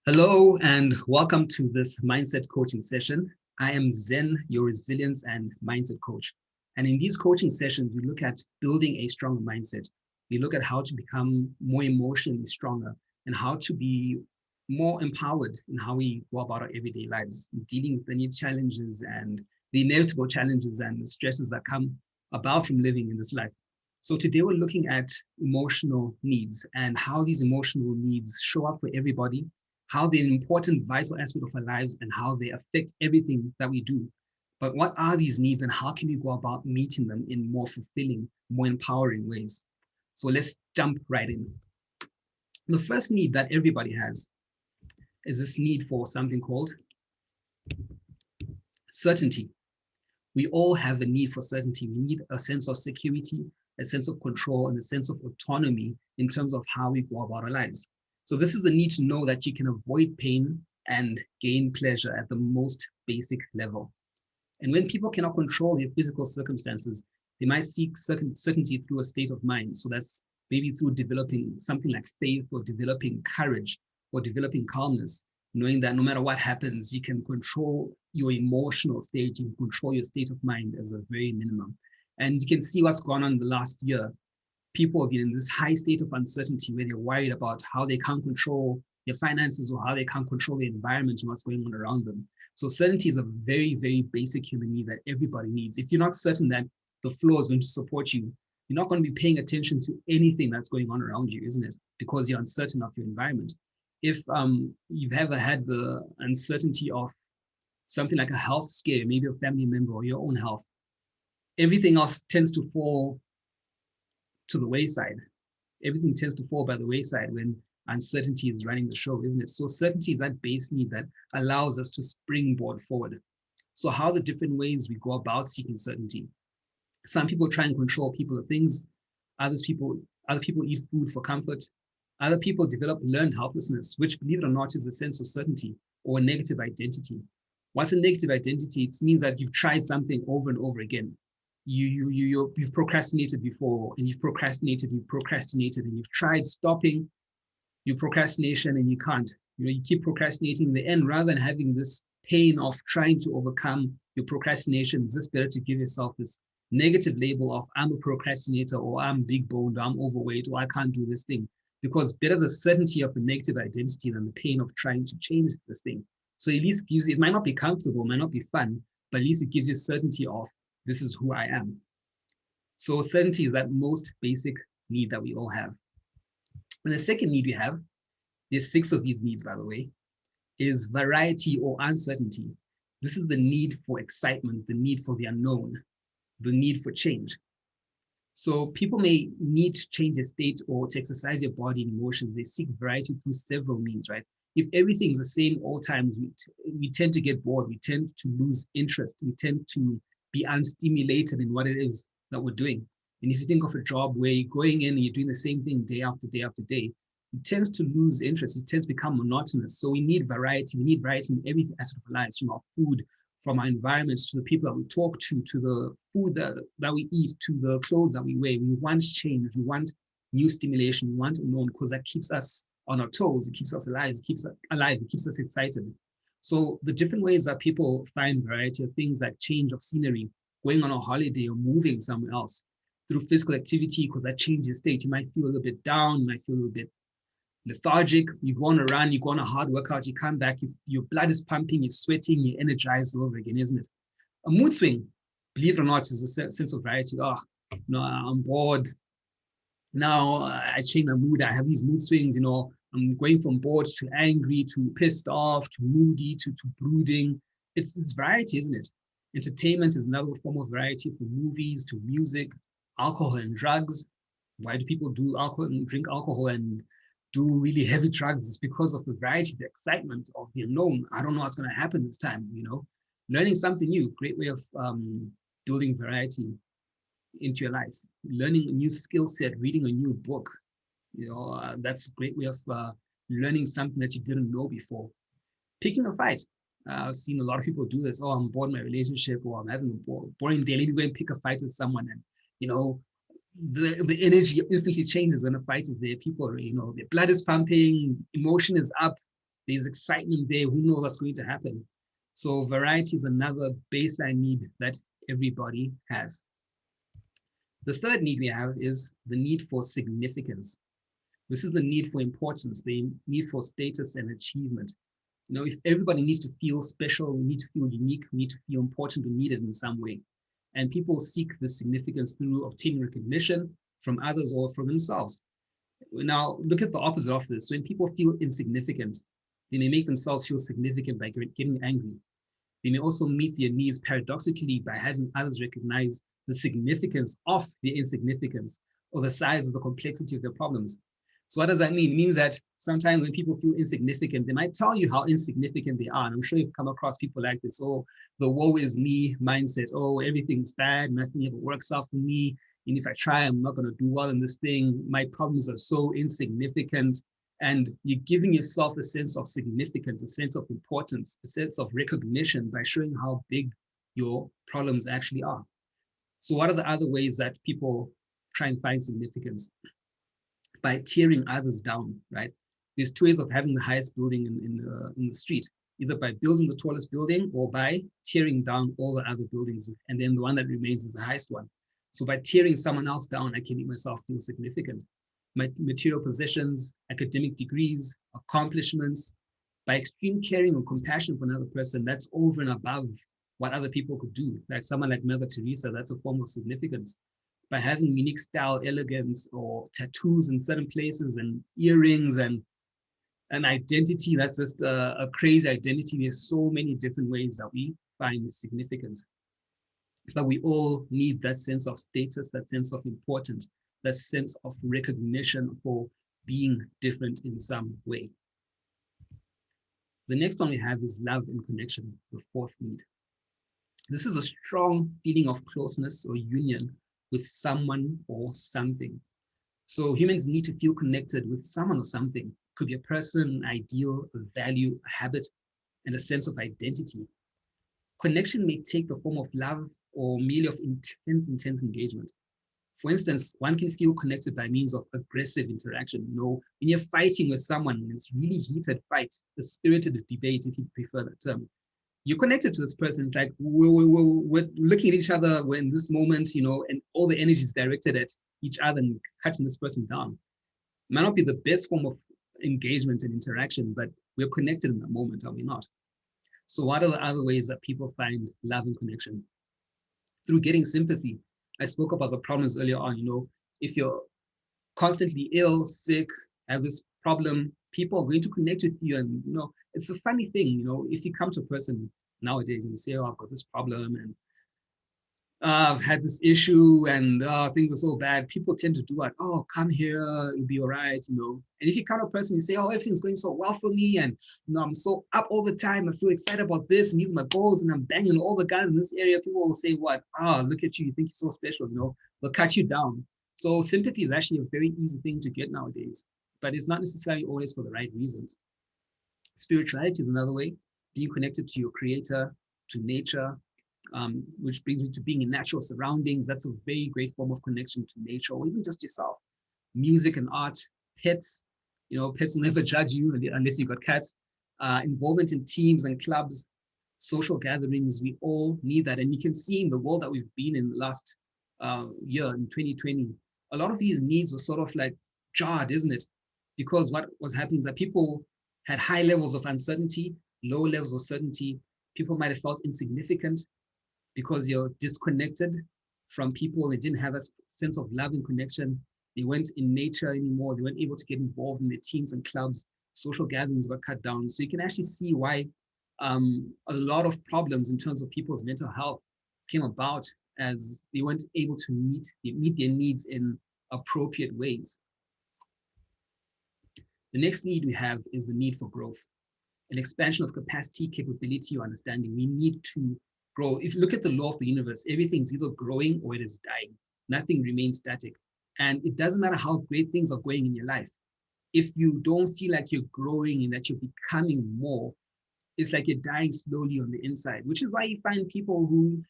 Hello and welcome to this mindset coaching session. I am Zen, your resilience and mindset coach. And in these coaching sessions, we look at building a stronger mindset. We look at how to become more emotionally stronger and how to be more empowered in how we go about our everyday lives, dealing with the new challenges and the inevitable challenges and the stresses that come about from living in this life. So today we're looking at emotional needs and how these emotional needs show up for everybody, how they're an important, vital aspect of our lives, and how they affect everything that we do. But what are these needs and how can we go about meeting them in more fulfilling, more empowering ways? So let's jump right in. The first need that everybody has is this need for something called certainty. We all have a need for certainty. We need a sense of security, a sense of control, and a sense of autonomy in terms of how we go about our lives. So this is the need to know that you can avoid pain and gain pleasure at the most basic level. And when people cannot control their physical circumstances, they might seek certainty through a state of mind. So that's maybe through developing something like faith or developing courage or developing calmness, knowing that no matter what happens, you can control your emotional state, you can control your state of mind as a very minimum. And you can see what's gone on in the last year. People have been in this high state of uncertainty where they're worried about how they can't control their finances or how they can't control the environment and what's going on around them. So certainty is a very, very basic human need that everybody needs. If you're not certain that the floor is going to support you, you're not going to be paying attention to anything that's going on around you, isn't it? Because you're uncertain of your environment. If you've ever had the uncertainty of something like a health scare, maybe a family member or your own health, everything else tends to fall to the wayside. Everything tends to fall by the wayside when uncertainty is running the show, isn't it? So certainty is that base need that allows us to springboard forward. So how the different ways we go about seeking certainty. Some people try and control people or things. Other people eat food for comfort. Other people develop learned helplessness, which, believe it or not, is a sense of certainty or a negative identity. What's a negative identity? It means that you've tried something over and over again. You've procrastinated before, and you've procrastinated, and you've tried stopping your procrastination and you can't. You keep procrastinating. In the end, rather than having this pain of trying to overcome your procrastination, it's just better to give yourself this negative label of I'm a procrastinator, or I'm big boned, or I'm overweight, or I can't do this thing. Because better the certainty of a negative identity than the pain of trying to change this thing. So at least gives, it might not be comfortable, might not be fun, but at least it gives you certainty of this is who I am. So certainty is that most basic need that we all have. And the second need we have, there's 6 of these needs, by the way, is variety or uncertainty. This is the need for excitement, the need for the unknown, the need for change. So people may need to change their state or to exercise their body and emotions. They seek variety through several means, right? If everything's the same all times, we tend to get bored. We tend to lose interest. We tend to be unstimulated in what it is that we're doing. And if you think of a job where you're going in and you're doing the same thing day after day after day, it tends to lose interest. It tends to become monotonous. So we need variety. We need variety in every aspect of our lives, from our food, from our environments, to the people that we talk to the food that we eat, to the clothes that we wear. We want change. We want new stimulation. We want unknown, because that keeps us on our toes. It keeps us alive. It keeps us alive. It keeps us excited. So the different ways that people find variety are things like change of scenery, going on a holiday or moving somewhere else, through physical activity, because that changes your state. You might feel a little bit down. You might feel a little bit lethargic. You go on a run, you go on a hard workout, you come back, your blood is pumping, you're sweating, you're energized all over again, isn't it? A mood swing, believe it or not, is a sense of variety. Oh, no, I'm bored. Now I change my mood. I have these mood swings, I'm going from bored to angry to pissed off to moody to brooding. It's variety, isn't it? Entertainment is another form of variety, from movies to music, alcohol and drugs. Why do people do alcohol and drink alcohol and do really heavy drugs? It's because of the variety, the excitement of the unknown. I don't know what's going to happen this time, Learning something new, great way of building variety into your life. Learning a new skill set, reading a new book, that's a great way of learning something that you didn't know before. Picking a fight. I've seen a lot of people do this. Oh, I'm bored in my relationship, or I'm having a boring day. Let me go and pick a fight with someone. And, the energy instantly changes when a fight is there. People are, their blood is pumping, emotion is up. There's excitement there. Who knows what's going to happen? So variety is another baseline need that everybody has. The third need we have is the need for significance. This is the need for importance, the need for status and achievement. If everybody needs to feel special, we need to feel unique, we need to feel important, we need it in some way. And people seek this significance through obtaining recognition from others or from themselves. Now, look at the opposite of this. When people feel insignificant, they may make themselves feel significant by getting angry. They may also meet their needs paradoxically by having others recognize the significance of their insignificance or the size of the complexity of their problems. So what does that mean? It means that sometimes when people feel insignificant, they might tell you how insignificant they are. And I'm sure you've come across people like this. Oh, the woe is me mindset. Oh, everything's bad. Nothing ever works out for me. And if I try, I'm not going to do well in this thing. My problems are so insignificant. And you're giving yourself a sense of significance, a sense of importance, a sense of recognition by showing how big your problems actually are. So what are the other ways that people try and find significance? By tearing others down, right? There's two ways of having the highest building in the street, either by building the tallest building or by tearing down all the other buildings. And then the one that remains is the highest one. So by tearing someone else down, I can make myself feel significant. My material possessions, academic degrees, accomplishments, by extreme caring and compassion for another person, that's over and above what other people could do. Like someone like Mother Teresa, that's a form of significance. By having unique style, elegance, or tattoos in certain places, and earrings, and an identity that's just a crazy identity. There's so many different ways that we find significance. But we all need that sense of status, that sense of importance, that sense of recognition for being different in some way. The next one we have is love and connection, the fourth need. This is a strong feeling of closeness or union with someone or something. So humans need to feel connected with someone or something. Could be a person, an ideal, a value, a habit, and a sense of identity. Connection may take the form of love or merely of intense engagement. For instance, one can feel connected by means of aggressive interaction. When you're fighting with someone, it's really heated fight, a spirited debate, if you prefer that term. You're connected to this person. It's like we're looking at each other. We're in this moment, and all the energy is directed at each other and cutting this person down. It might not be the best form of engagement and interaction, but we're connected in that moment, are we not? So what are the other ways that people find love and connection? Through getting sympathy. I spoke about the problems earlier on. If you're constantly ill, sick, have this problem, people are going to connect with you. And, it's a funny thing, if you come to a person nowadays and you say, oh, I've got this problem and I've had this issue and things are so bad, people tend to do what? Oh, come here, it'll be all right, And if you come to a person and you say, oh, everything's going so well for me and, I'm so up all the time, I feel excited about this and these are my goals and I'm banging all the guys in this area, people will say what? Oh, look at you, you think you're so special, They'll cut you down. So sympathy is actually a very easy thing to get nowadays, but it's not necessarily always for the right reasons. Spirituality is another way, being connected to your creator, to nature, which brings me to being in natural surroundings. That's a very great form of connection to nature, or even just yourself. Music and art, pets, pets will never judge you unless you've got cats. Involvement in teams and clubs, social gatherings, we all need that. And you can see in the world that we've been in the last year, in 2020, a lot of these needs were sort of like jarred, isn't it? Because what was happening is that people had high levels of uncertainty, low levels of certainty. People might have felt insignificant because you're disconnected from people. They didn't have a sense of love and connection. They weren't in nature anymore. They weren't able to get involved in their teams and clubs. Social gatherings were cut down. So you can actually see why a lot of problems in terms of people's mental health came about as they weren't able to meet their needs in appropriate ways. The next need we have is the need for growth, an expansion of capacity, capability, or understanding. We need to grow. If you look at the law of the universe, everything's either growing or it is dying. Nothing remains static. And it doesn't matter how great things are going in your life. If you don't feel like you're growing and that you're becoming more, it's like you're dying slowly on the inside, which is why you find people who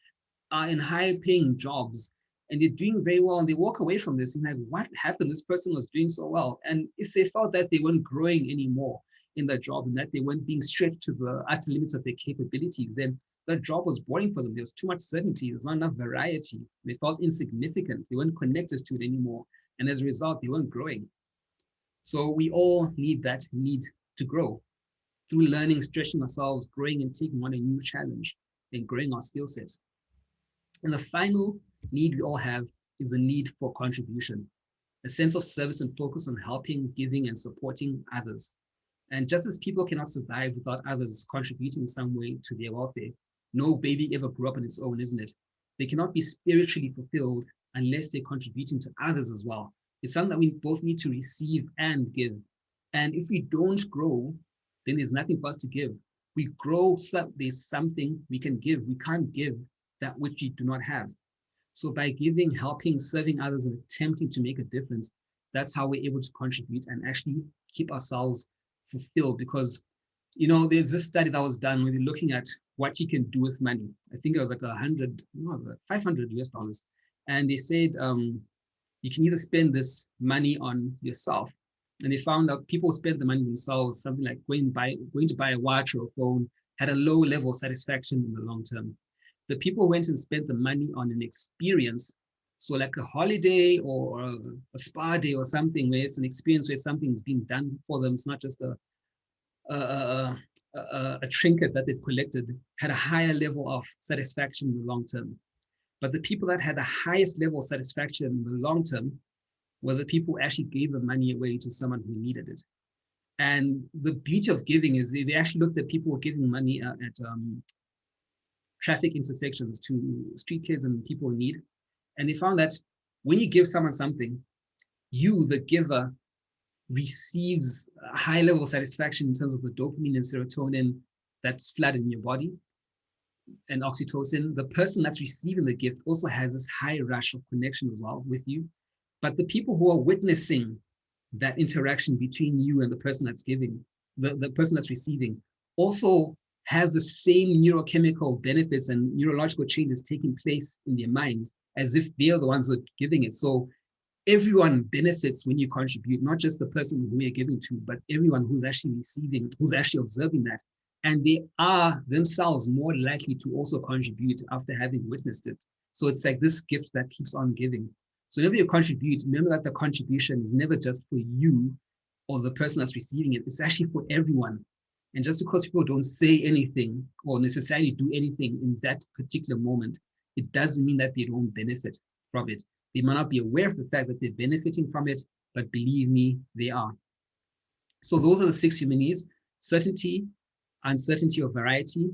are in high paying jobs and they're doing very well and they walk away from this and like, what happened? This person was doing so well. And if they felt that they weren't growing anymore, in their job and that they weren't being stretched to the utter limits of their capabilities, then that job was boring for them. There was too much certainty. There was not enough variety. They felt insignificant. They weren't connected to it anymore. And as a result, they weren't growing. So we all need that need to grow through learning, stretching ourselves, growing and taking on a new challenge and growing our skill sets. And the final need we all have is the need for contribution, a sense of service and focus on helping, giving, and supporting others. And just as people cannot survive without others contributing in some way to their welfare, no baby ever grew up on its own, isn't it? They cannot be spiritually fulfilled unless they're contributing to others as well. It's something that we both need to receive and give. And if we don't grow, then there's nothing for us to give. We grow so that there's something we can give. We can't give that which we do not have. So by giving, helping, serving others, and attempting to make a difference, that's how we're able to contribute and actually keep ourselves fulfilled. Because, there's this study that was done where they're looking at what you can do with money. I think it was like 500 US dollars. And they said you can either spend this money on yourself. And they found out people spent the money themselves, something like going to buy a watch or a phone, had a low level of satisfaction in the long term. The people who went and spent the money on an experience, so like a holiday or a spa day or something, where it's an experience where something's being done for them. It's not just a trinket that they've collected, had a higher level of satisfaction in the long term. But the people that had the highest level of satisfaction in the long term were the people who actually gave the money away to someone who needed it. And the beauty of giving is they actually looked at people giving money at traffic intersections to street kids and people in need. And they found that when you give someone something, you, the giver, receives a high level of satisfaction in terms of the dopamine and serotonin that's flooded in your body and oxytocin. The person that's receiving the gift also has this high rush of connection as well with you. But the people who are witnessing that interaction between you and the person that's giving, the person that's receiving, also have the same neurochemical benefits and neurological changes taking place in their minds as if they're the ones who are giving it. So everyone benefits when you contribute, not just the person who you're giving to, but everyone who's actually receiving, who's actually observing that. And they are themselves more likely to also contribute after having witnessed it. So it's like this gift that keeps on giving. So whenever you contribute, remember that the contribution is never just for you or the person that's receiving it. It's actually for everyone. And just because people don't say anything or necessarily do anything in that particular moment, it doesn't mean that they don't benefit from it. They might not be aware of the fact that they're benefiting from it, but believe me, they are. So those are the 6 human needs: certainty, uncertainty of variety,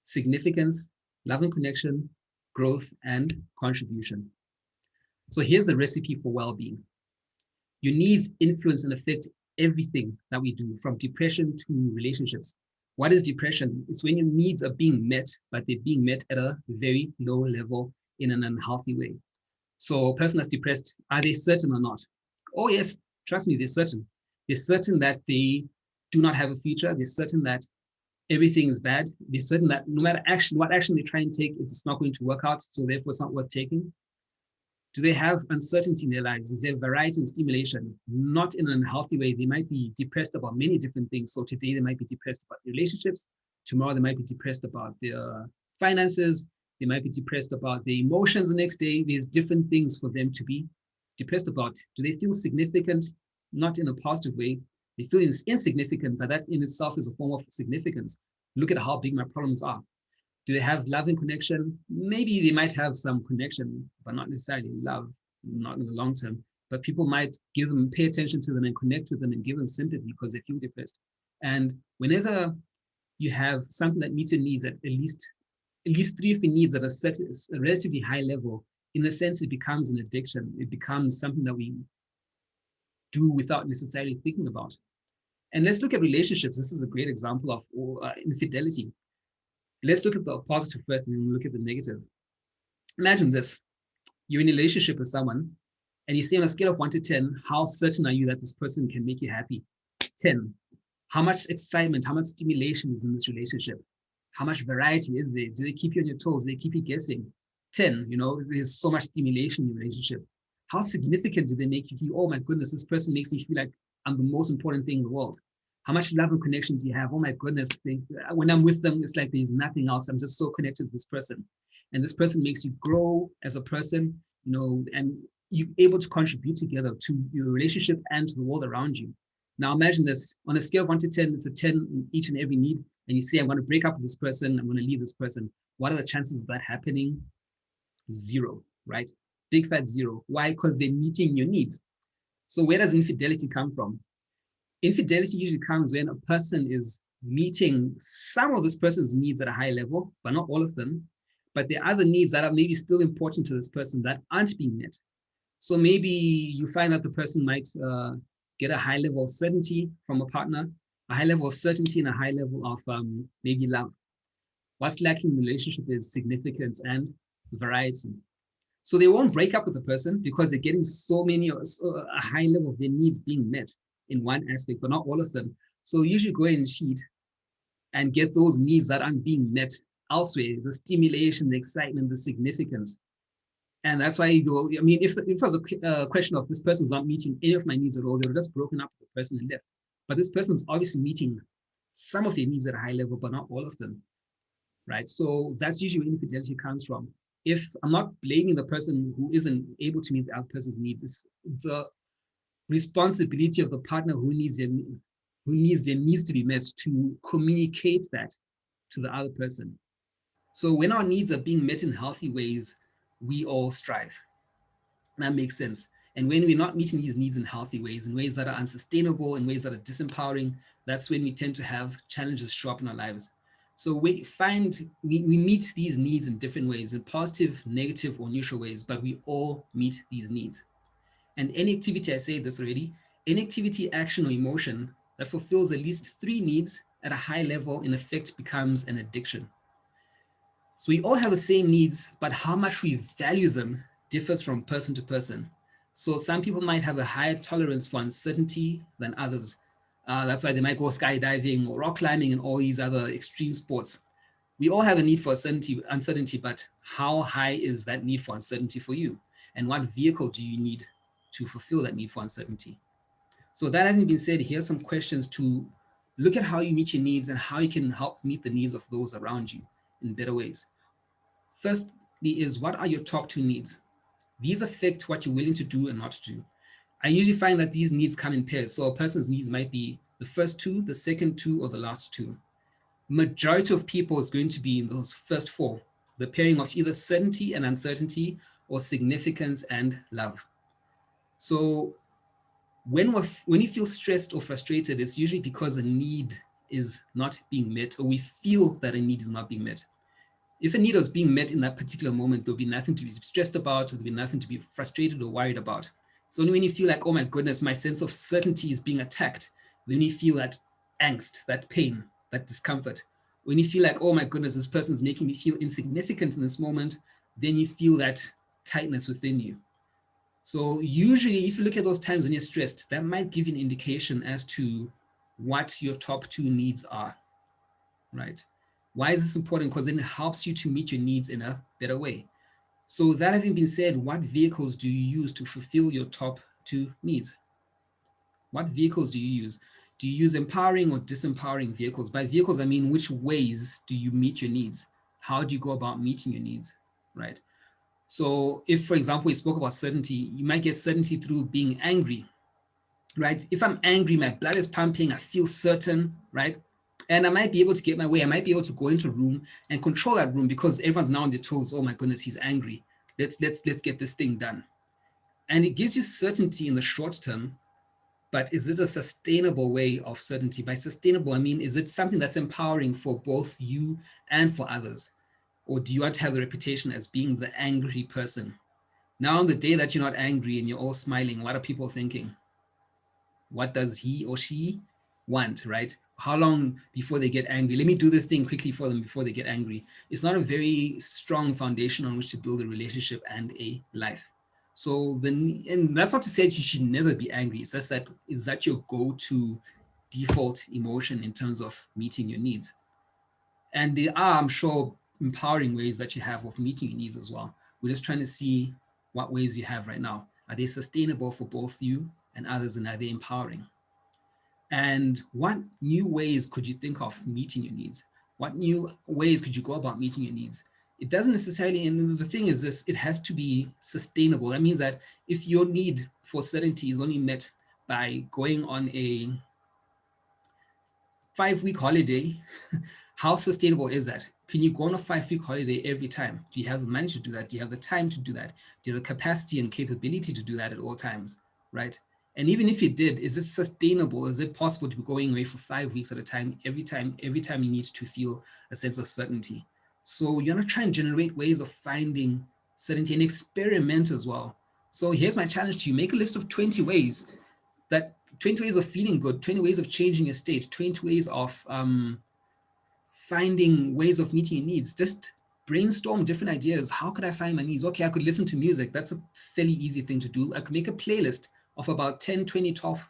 significance, love and connection, growth, and contribution. So here's a recipe for well-being. Your needs influence and affect everything that we do, from depression to relationships. What is depression? It's when your needs are being met, but they're being met at a very low level in an unhealthy way. So a person that's depressed, are they certain or not? Oh yes, trust me, they're certain. They're certain that they do not have a future. They're certain that everything is bad. They're certain that no matter what action they try and take, it's not going to work out, so therefore it's not worth taking. Do they have uncertainty in their lives? Is there variety and stimulation? Not in an unhealthy way. They might be depressed about many different things. So today they might be depressed about relationships. Tomorrow they might be depressed about their finances. They might be depressed about their emotions the next day. There's different things for them to be depressed about. Do they feel significant? Not in a positive way. They feel insignificant, but that in itself is a form of significance. Look at how big my problems are. Do they have love and connection? Maybe they might have some connection, but not necessarily love, not in the long term. But people might pay attention to them and connect with them and give them sympathy because they feel depressed. And whenever you have something that meets your needs at least 3 of your needs at a relatively high level, in a sense, it becomes an addiction. It becomes something that we do without necessarily thinking about. And let's look at relationships. This is a great example of infidelity. Let's look at the positive first and then look at the negative. Imagine this. You're in a relationship with someone and you say on a scale of 1 to 10, how certain are you that this person can make you happy? 10. How much excitement, how much stimulation is in this relationship? How much variety is there? Do they keep you on your toes? Do they keep you guessing? 10, there's so much stimulation in your relationship. How significant do they make you feel? Oh my goodness, this person makes me feel like I'm the most important thing in the world. How much love and connection do you have? Oh my goodness, when I'm with them, it's like there's nothing else. I'm just so connected to this person. And this person makes you grow as a person, and you're able to contribute together to your relationship and to the world around you. Now imagine this, on a scale of 1 to 10, it's a 10 in each and every need. And you say, I'm going to break up with this person, I'm going to leave this person. What are the chances of that happening? Zero, right? Big fat zero. Why? Because they're meeting your needs. So where does infidelity come from? Infidelity usually comes when a person is meeting some of this person's needs at a high level, but not all of them. But there are other needs that are maybe still important to this person that aren't being met. So maybe you find that the person might get a high level of certainty from a partner, a high level of certainty and a high level of maybe love. What's lacking in the relationship is significance and variety. So they won't break up with the person because they're getting a high level of their needs being met in one aspect, but not all of them. So usually go and cheat and get those needs that aren't being met elsewhere, the stimulation, the excitement, the significance. And that's why if it was a question of this person's not meeting any of my needs at all, they would have just broken up with the person and left. But this person's obviously meeting some of their needs at a high level, but not all of them, right? So that's usually where infidelity comes from. If I'm not blaming the person who isn't able to meet the other person's needs, it's the responsibility of the partner who needs their needs to be met to communicate that to the other person. So when our needs are being met in healthy ways, we all strive. That makes sense. And when we're not meeting these needs in healthy ways, in ways that are unsustainable, in ways that are disempowering, that's when we tend to have challenges show up in our lives. So we meet these needs in different ways, in positive, negative, or neutral ways, but we all meet these needs. And any activity, I say this already, any activity, action, or emotion that fulfills at least 3 needs at a high level, in effect, becomes an addiction. So we all have the same needs, but how much we value them differs from person to person. So some people might have a higher tolerance for uncertainty than others. That's why they might go skydiving or rock climbing and all these other extreme sports. We all have a need for uncertainty, but how high is that need for uncertainty for you? And what vehicle do you need to fulfill that need for uncertainty? So that having been said, here's some questions to look at how you meet your needs and how you can help meet the needs of those around you in better ways. Firstly is, what are your top 2 needs? These affect what you're willing to do and not to do. I usually find that these needs come in pairs. So a person's needs might be the first 2, the second 2, or the last 2. Majority of people is going to be in those first 4, the pairing of either certainty and uncertainty or significance and love. So when you feel stressed or frustrated, it's usually because a need is not being met, or we feel that a need is not being met. If a need was being met in that particular moment, there'll be nothing to be stressed about, there'll be nothing to be frustrated or worried about. It's only when you feel like, oh my goodness, my sense of certainty is being attacked, when you feel that angst, that pain, that discomfort. When you feel like, oh my goodness, this person's making me feel insignificant in this moment, then you feel that tightness within you. So usually, if you look at those times when you're stressed, that might give you an indication as to what your top 2 needs are, right? Why is this important? Because then it helps you to meet your needs in a better way. So that having been said, what vehicles do you use to fulfill your top 2 needs? What vehicles do you use? Do you use empowering or disempowering vehicles? By vehicles, I mean, which ways do you meet your needs? How do you go about meeting your needs, right? So if, for example, we spoke about certainty, you might get certainty through being angry, right? If I'm angry, my blood is pumping, I feel certain, right? And I might be able to get my way. I might be able to go into a room and control that room because everyone's now on their toes. Oh my goodness, he's angry. Let's get this thing done. And it gives you certainty in the short term, but is it a sustainable way of certainty? By sustainable, I mean, is it something that's empowering for both you and for others? Or do you want to have the reputation as being the angry person? Now, on the day that you're not angry and you're all smiling, what are people thinking? What does he or she want, right? How long before they get angry? Let me do this thing quickly for them before they get angry. It's not a very strong foundation on which to build a relationship and a life. So and that's not to say that you should never be angry. It's just that, is that your go-to default emotion in terms of meeting your needs? And there are, I'm sure, empowering ways that you have of meeting your needs as well. We're just trying to see what ways you have right now. Are they sustainable for both you and others, and are they empowering? And what new ways could you think of meeting your needs? What new ways could you go about meeting your needs? It doesn't necessarily, and the thing is this, it has to be sustainable. That means that if your need for certainty is only met by going on a 5-week holiday, how sustainable is that? Can you go on a 5-week holiday every time? Do you have the money to do that? Do you have the time to do that? Do you have the capacity and capability to do that at all times, right? And even if you did, is it sustainable? Is it possible to be going away for 5 weeks at a time, every time you need to feel a sense of certainty? So you're gonna try and generate ways of finding certainty and experiment as well. So here's my challenge to you. Make a list of 20 ways that 20 ways of feeling good, 20 ways of changing your state, 20 ways of finding ways of meeting your needs. Just brainstorm different ideas. How could I find my needs? Okay, I could listen to music. That's a fairly easy thing to do. I could make a playlist of about 10, 20, 12,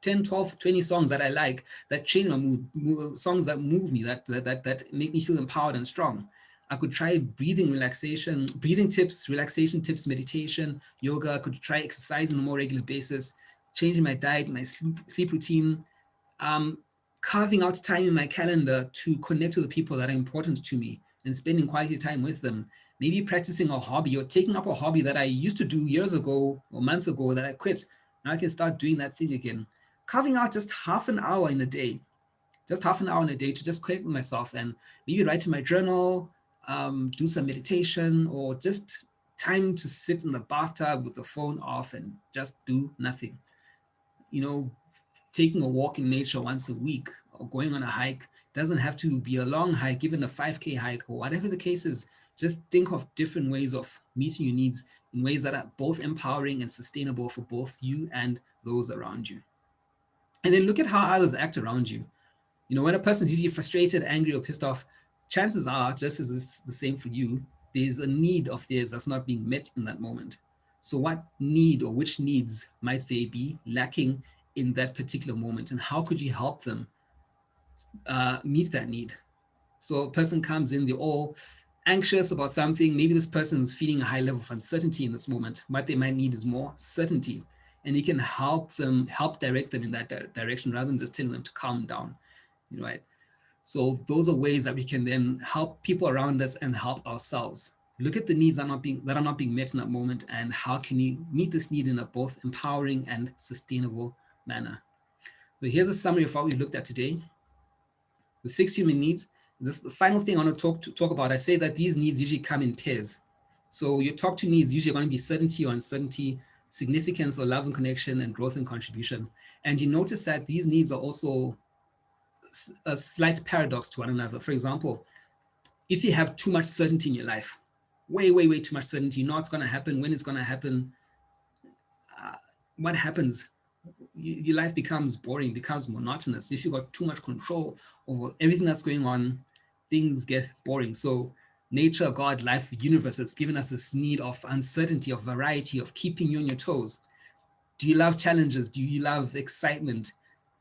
10, 12, 20 songs that I like, that change my mood, songs that move me, that make me feel empowered and strong. I could try breathing relaxation, breathing tips, relaxation tips, meditation, yoga. I could try exercise on a more regular basis, changing my diet, my sleep routine, um, carving out time in my calendar to connect to the people that are important to me and spending quality time with them. Maybe practicing a hobby or taking up a hobby that I used to do years ago or months ago that I quit. Now I can start doing that thing again. Carving out just half an hour in a day, just half an hour in a day to just connect with myself and maybe write in my journal, do some meditation, or just time to sit in the bathtub with the phone off and just do nothing. You know, taking a walk in nature once a week or going on a hike doesn't have to be a long hike, even a 5K hike or whatever the case is. Just think of different ways of meeting your needs in ways that are both empowering and sustainable for both you and those around you. And then look at how others act around you. You know, when a person's usually frustrated, angry, or pissed off, chances are, just as it's the same for you, there's a need of theirs that's not being met in that moment. So, what need or which needs might they be lacking in that particular moment? And how could you help them meet that need? So, a person comes in, they're all anxious about something. Maybe this person is feeling a high level of uncertainty in this moment. What they might need is more certainty. And you can help direct them in that direction rather than just telling them to calm down, right? So those are ways that we can then help people around us and help ourselves. Look at the needs that are not being met in that moment, and how can you meet this need in a both empowering and sustainable manner. So here's a summary of what we looked at today. The 6 human needs. This is the final thing I want to talk about. I say that these needs usually come in pairs. So your top 2 needs usually are going to be certainty or uncertainty, significance or love and connection, and growth and contribution. And you notice that these needs are also a slight paradox to one another. For example, if you have too much certainty in your life, way too much certainty, you know what's going to happen, when it's going to happen, what happens? Your life becomes boring, becomes monotonous. If you've got too much control over everything that's going on, things get boring. So nature, God, life, the universe has given us this need of uncertainty, of variety, of keeping you on your toes. Do you love challenges? Do you love excitement?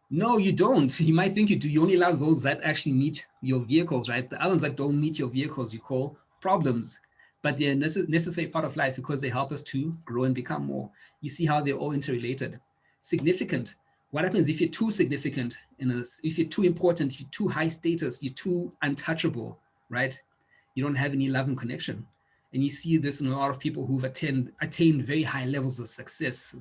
No, you don't. You might think you do. You only love those that actually meet your vehicles, right? The others that don't meet your vehicles, you call problems. But they're a necessary part of life because they help us to grow and become more. You see how they're all interrelated. Significant. What happens if you're too significant, if you're too important, you're too high status, you're too untouchable, right? You don't have any love and connection. And you see this in a lot of people who've attained very high levels of success.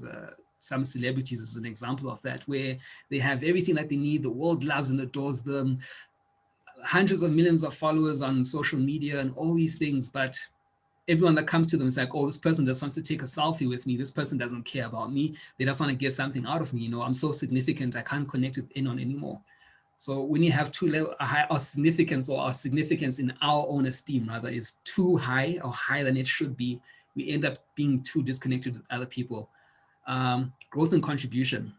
Some celebrities is an example of that, where they have everything that they need. The world loves and adores them, hundreds of millions of followers on social media and all these things. But everyone that comes to them is like, oh, this person just wants to take a selfie with me. This person doesn't care about me. They just want to get something out of me. I'm so significant. I can't connect with anyone anymore. So when you have too low, our significance in our own esteem rather is too high or higher than it should be, we end up being too disconnected with other people. Growth and contribution.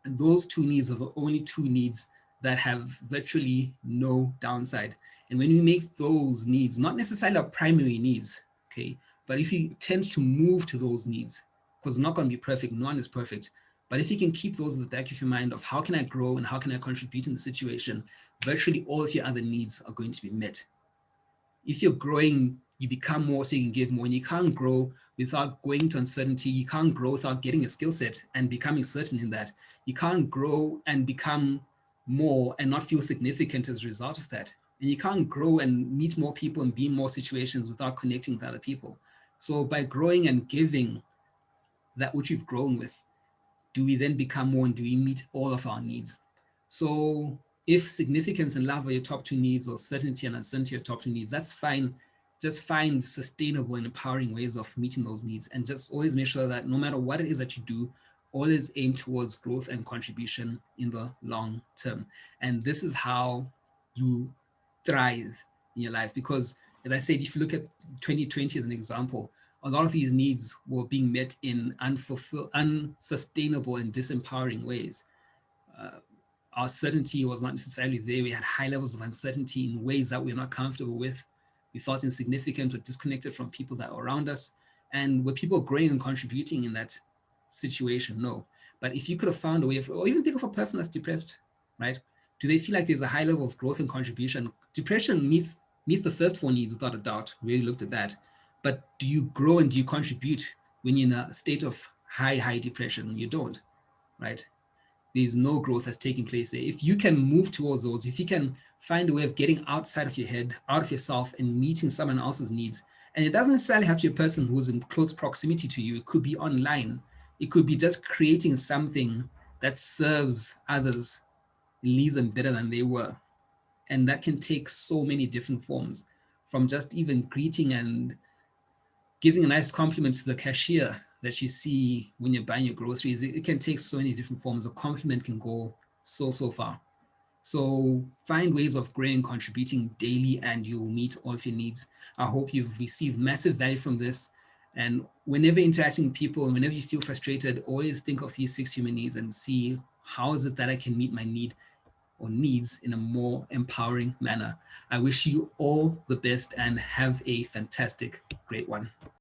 And those 2 needs are the only 2 needs that have virtually no downside. And when you make those needs, not necessarily our primary needs, okay, but if you tend to move to those needs, because it's not going to be perfect, no one is perfect, but if you can keep those in the back of your mind of how can I grow and how can I contribute in the situation, virtually all of your other needs are going to be met. If you're growing you become more so you can give more. And you can't grow without going to uncertainty. You can't grow without getting a skill set and becoming certain in that. You can't grow and become more and not feel significant as a result of that. And you can't grow and meet more people and be in more situations without connecting with other people. So by growing and giving that which we've grown with, do we then become more and do we meet all of our needs? So if significance and love are your top two needs, or certainty and uncertainty are your top two needs, that's fine. Just find sustainable and empowering ways of meeting those needs, and just always make sure that no matter what it is that you do, always aim towards growth and contribution in the long term. And this is how you thrive in your life. Because as I said, if you look at 2020 as an example, a lot of these needs were being met in unsustainable and disempowering ways. Uh, our certainty was not necessarily there. We had high levels of uncertainty in ways that we were not comfortable with. We felt insignificant or disconnected from people that were around us. And were people growing and contributing in that situation? No. But if you could have found a way of, or even think of a person that's depressed, right? Do they feel like there's a high level of growth and contribution? Depression meets the first four needs without a doubt. We really looked at that. But do you grow and do you contribute when you're in a state of high depression? You don't, right? There's no growth that's taking place there. If you can move towards those, if you can find a way of getting outside of your head, out of yourself, and meeting someone else's needs, and it doesn't necessarily have to be a person who's in close proximity to you. It could be online. It could be just creating something that serves others, leaves them better than they were. And that can take so many different forms, from just even greeting and giving a nice compliment to the cashier that you see when you're buying your groceries. It can take so many different forms. A compliment can go so far. So find ways of growing, contributing daily, and you'll meet all of your needs. I hope you've received massive value from this. And whenever interacting with people and whenever you feel frustrated, always think of these 6 human needs and see how is it that I can meet my need or needs in a more empowering manner. I wish you all the best and have a fantastic, great one.